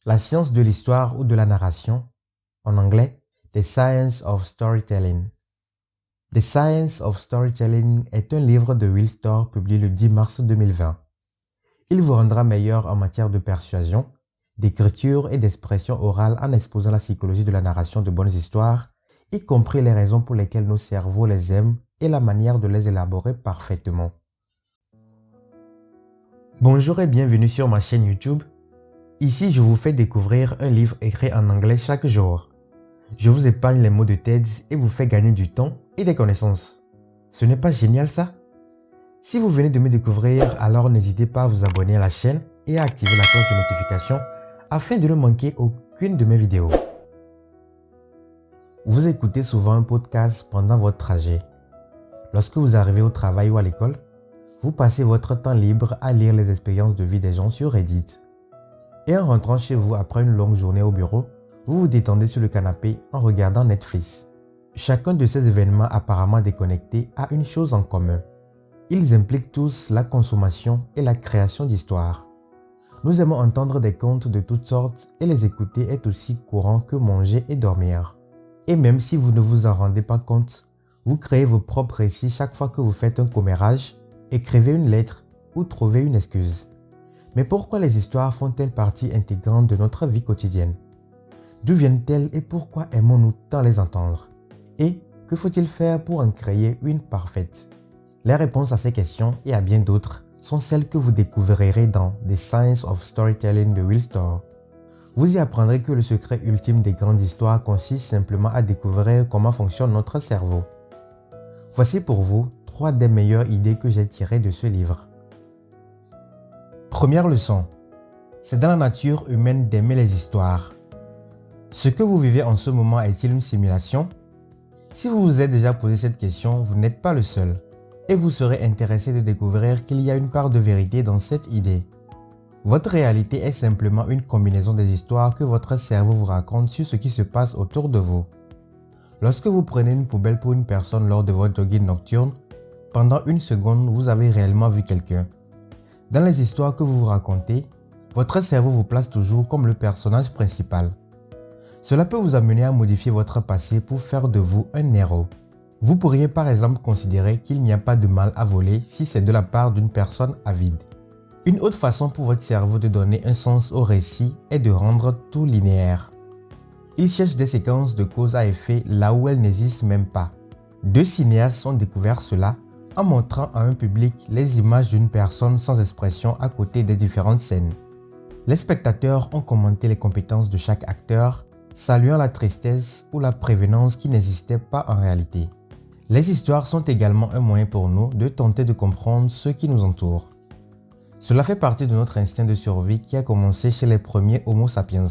La science de l'histoire ou de la narration, en anglais, The Science of Storytelling. The Science of Storytelling est un livre de Will Storr publié le 10 mars 2020. Il vous rendra meilleur en matière de persuasion, d'écriture et d'expression orale en exposant la psychologie de la narration de bonnes histoires, y compris les raisons pour lesquelles nos cerveaux les aiment et la manière de les élaborer parfaitement. Bonjour et bienvenue sur ma chaîne YouTube. Ici, je vous fais découvrir un livre écrit en anglais chaque jour. Je vous épargne les mots de tête et vous fais gagner du temps et des connaissances. Ce n'est pas génial ça? Si vous venez de me découvrir, alors n'hésitez pas à vous abonner à la chaîne et à activer la cloche de notification afin de ne manquer aucune de mes vidéos. Vous écoutez souvent un podcast pendant votre trajet. Lorsque vous arrivez au travail ou à l'école, vous passez votre temps libre à lire les expériences de vie des gens sur Reddit. Et en rentrant chez vous après une longue journée au bureau, vous vous détendez sur le canapé en regardant Netflix. Chacun de ces événements apparemment déconnectés a une chose en commun. Ils impliquent tous la consommation et la création d'histoires. Nous aimons entendre des contes de toutes sortes et les écouter est aussi courant que manger et dormir. Et même si vous ne vous en rendez pas compte, vous créez vos propres récits chaque fois que vous faites un commérage, écrivez une lettre ou trouvez une excuse. Mais pourquoi les histoires font-elles partie intégrante de notre vie quotidienne? D'où viennent-elles et pourquoi aimons-nous tant les entendre? Et que faut-il faire pour en créer une parfaite? Les réponses à ces questions et à bien d'autres sont celles que vous découvrirez dans The Science of Storytelling de Will Storr. Vous y apprendrez que le secret ultime des grandes histoires consiste simplement à découvrir comment fonctionne notre cerveau. Voici pour vous 3 des meilleures idées que j'ai tirées de ce livre. Première leçon. C'est dans la nature humaine d'aimer les histoires. Ce que vous vivez en ce moment est-il une simulation? Si vous vous êtes déjà posé cette question, vous n'êtes pas le seul. Et vous serez intéressé de découvrir qu'il y a une part de vérité dans cette idée. Votre réalité est simplement une combinaison des histoires que votre cerveau vous raconte sur ce qui se passe autour de vous. Lorsque vous prenez une poubelle pour une personne lors de votre jogging nocturne, pendant une seconde, vous avez réellement vu quelqu'un. Dans les histoires que vous vous racontez, votre cerveau vous place toujours comme le personnage principal. Cela peut vous amener à modifier votre passé pour faire de vous un héros. Vous pourriez par exemple considérer qu'il n'y a pas de mal à voler si c'est de la part d'une personne avide. Une autre façon pour votre cerveau de donner un sens au récit est de rendre tout linéaire. Il cherche des séquences de cause à effet là où elles n'existent même pas. 2 cinéastes ont découvert cela en montrant à un public les images d'une personne sans expression à côté des différentes scènes. Les spectateurs ont commenté les compétences de chaque acteur, saluant la tristesse ou la prévenance qui n'existait pas en réalité. Les histoires sont également un moyen pour nous de tenter de comprendre ce qui nous entoure. Cela fait partie de notre instinct de survie qui a commencé chez les premiers Homo sapiens.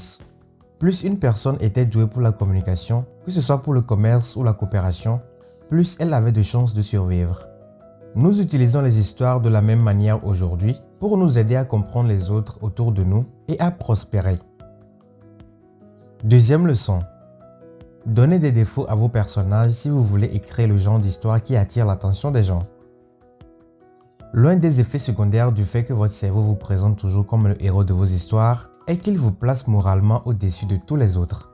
Plus une personne était douée pour la communication, que ce soit pour le commerce ou la coopération, plus elle avait de chances de survivre. Nous utilisons les histoires de la même manière aujourd'hui pour nous aider à comprendre les autres autour de nous et à prospérer. Deuxième leçon. Donnez des défauts à vos personnages si vous voulez écrire le genre d'histoire qui attire l'attention des gens. L'un des effets secondaires du fait que votre cerveau vous présente toujours comme le héros de vos histoires est qu'il vous place moralement au-dessus de tous les autres.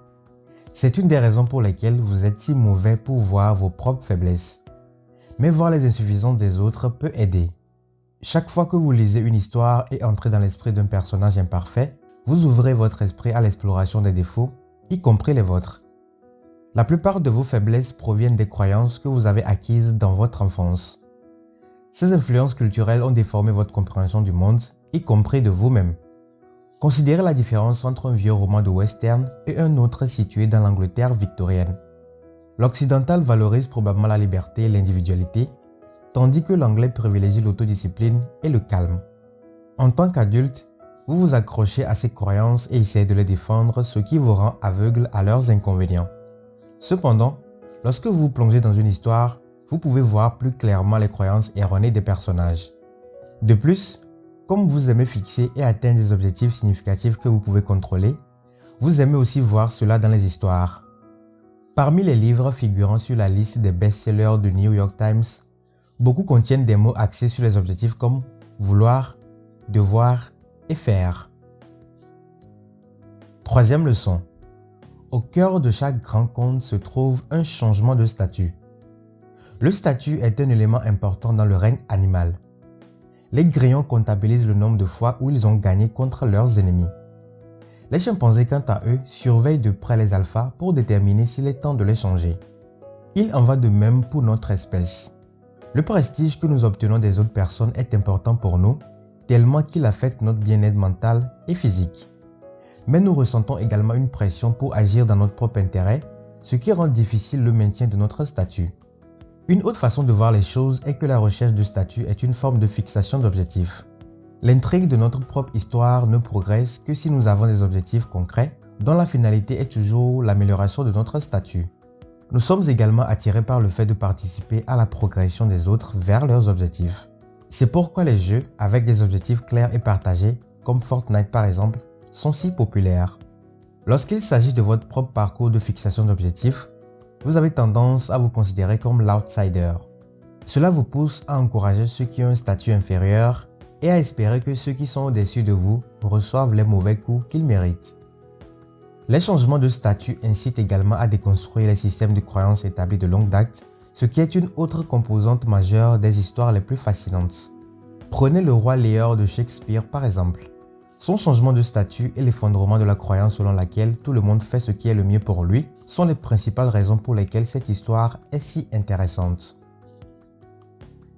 C'est une des raisons pour lesquelles vous êtes si mauvais pour voir vos propres faiblesses. Mais voir les insuffisances des autres peut aider. Chaque fois que vous lisez une histoire et entrez dans l'esprit d'un personnage imparfait, vous ouvrez votre esprit à l'exploration des défauts, y compris les vôtres. La plupart de vos faiblesses proviennent des croyances que vous avez acquises dans votre enfance. Ces influences culturelles ont déformé votre compréhension du monde, y compris de vous-même. Considérez la différence entre un vieux roman de western et un autre situé dans l'Angleterre victorienne. L'occidental valorise probablement la liberté et l'individualité, tandis que l'anglais privilégie l'autodiscipline et le calme. En tant qu'adulte, vous vous accrochez à ces croyances et essayez de les défendre, ce qui vous rend aveugle à leurs inconvénients. Cependant, lorsque vous vous plongez dans une histoire, vous pouvez voir plus clairement les croyances erronées des personnages. De plus, comme vous aimez fixer et atteindre des objectifs significatifs que vous pouvez contrôler, vous aimez aussi voir cela dans les histoires. Parmi les livres figurant sur la liste des best-sellers du New York Times, beaucoup contiennent des mots axés sur les objectifs comme vouloir, devoir et faire. Troisième leçon. Au cœur de chaque grand compte se trouve un changement de statut. Le statut est un élément important dans le règne animal. Les grillons comptabilisent le nombre de fois où ils ont gagné contre leurs ennemis. Les chimpanzés, quant à eux, surveillent de près les alphas pour déterminer s'il est temps de les changer. Il en va de même pour notre espèce. Le prestige que nous obtenons des autres personnes est important pour nous, tellement qu'il affecte notre bien-être mental et physique. Mais nous ressentons également une pression pour agir dans notre propre intérêt, ce qui rend difficile le maintien de notre statut. Une autre façon de voir les choses est que la recherche de statut est une forme de fixation d'objectifs. L'intrigue de notre propre histoire ne progresse que si nous avons des objectifs concrets dont la finalité est toujours l'amélioration de notre statut. Nous sommes également attirés par le fait de participer à la progression des autres vers leurs objectifs. C'est pourquoi les jeux avec des objectifs clairs et partagés, comme Fortnite par exemple, sont si populaires. Lorsqu'il s'agit de votre propre parcours de fixation d'objectifs, vous avez tendance à vous considérer comme l'outsider. Cela vous pousse à encourager ceux qui ont un statut inférieur et à espérer que ceux qui sont au-dessus de vous reçoivent les mauvais coups qu'ils méritent. Les changements de statut incitent également à déconstruire les systèmes de croyances établis de longue date, ce qui est une autre composante majeure des histoires les plus fascinantes. Prenez le roi Léar de Shakespeare par exemple. Son changement de statut et l'effondrement de la croyance selon laquelle tout le monde fait ce qui est le mieux pour lui sont les principales raisons pour lesquelles cette histoire est si intéressante.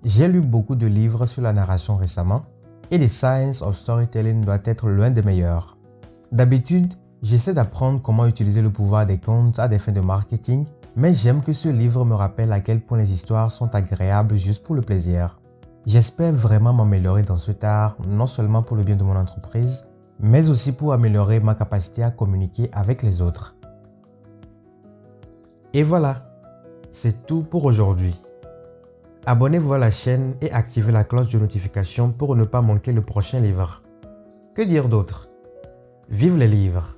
J'ai lu beaucoup de livres sur la narration récemment et The Science of Storytelling doit être l'un des meilleurs. D'habitude, j'essaie d'apprendre comment utiliser le pouvoir des contes à des fins de marketing, mais j'aime que ce livre me rappelle à quel point les histoires sont agréables juste pour le plaisir. J'espère vraiment m'améliorer dans cet art, non seulement pour le bien de mon entreprise, mais aussi pour améliorer ma capacité à communiquer avec les autres. Et voilà, c'est tout pour aujourd'hui. Abonnez-vous à la chaîne et activez la cloche de notification pour ne pas manquer le prochain livre. Que dire d'autre? Vive les livres!